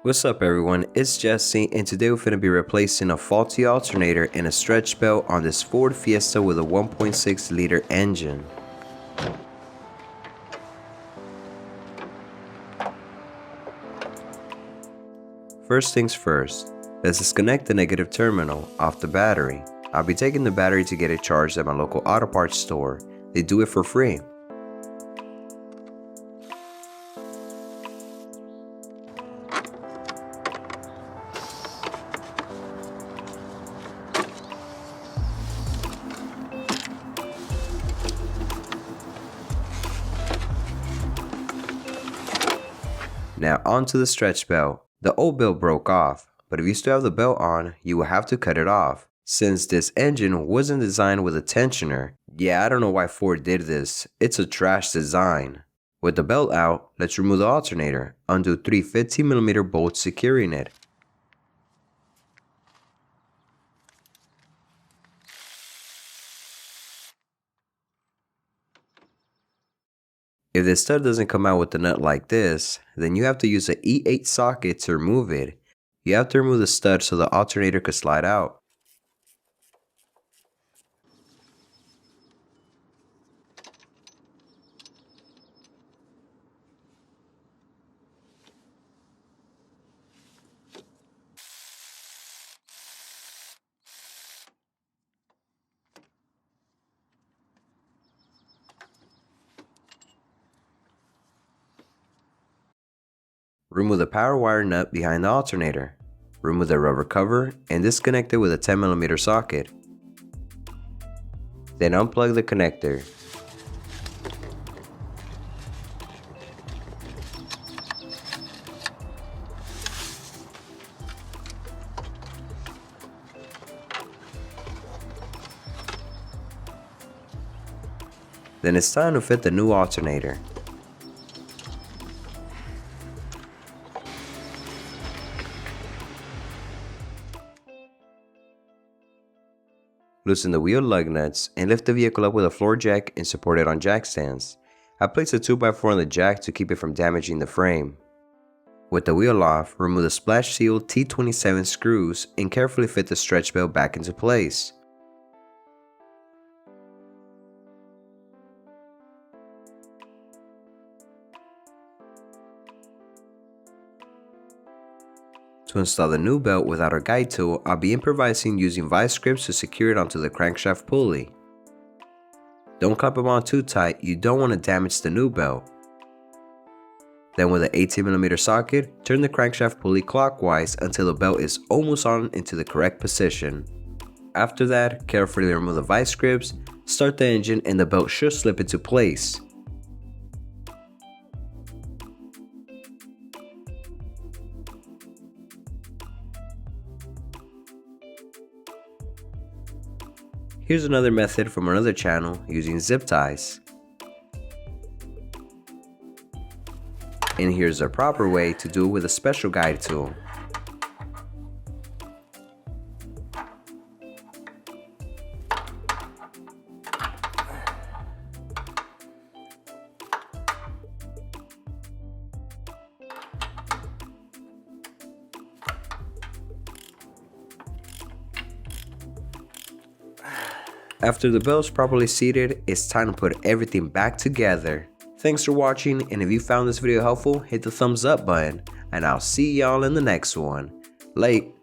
What's up everyone, it's Jesse and today we're going to be replacing a faulty alternator and a stretch belt on this Ford Fiesta with a 1.6 liter engine. First things first, let's disconnect the negative terminal off the battery. I'll be taking the battery to get it charged at my local auto parts store. They do it for free. Now onto the stretch belt. The old belt broke off, but if you still have the belt on, you will have to cut it off. Since this engine wasn't designed with a tensioner, yeah, I don't know why Ford did this, it's a trash design. With the belt out, let's remove the alternator, undo 3 15mm bolts securing it. If the stud doesn't come out with the nut like this, then you have to use an E8 socket to remove it. You have to remove the stud so the alternator could slide out. Remove the power wire nut behind the alternator. Remove the rubber cover and disconnect it with a 10mm socket. Then unplug the connector. Then it's time to fit the new alternator. Loosen the wheel lug nuts and lift the vehicle up with a floor jack and support it on jack stands. I placed a 2x4 on the jack to keep it from damaging the frame. With the wheel off, remove the splash seal T27 screws and carefully fit the stretch belt back into place. To install the new belt without our guide tool, I'll be improvising using vice grips to secure it onto the crankshaft pulley. Don't clamp them on too tight, you don't want to damage the new belt. Then with an 18mm socket, turn the crankshaft pulley clockwise until the belt is almost on into the correct position. After that, carefully remove the vice grips, start the engine and the belt should slip into place. Here's another method from another channel using zip ties. And here's a proper way to do it with a special guide tool. After the belt is properly seated, it's time to put everything back together. Thanks for watching, and if you found this video helpful, hit the thumbs up button, and I'll see y'all in the next one. Late.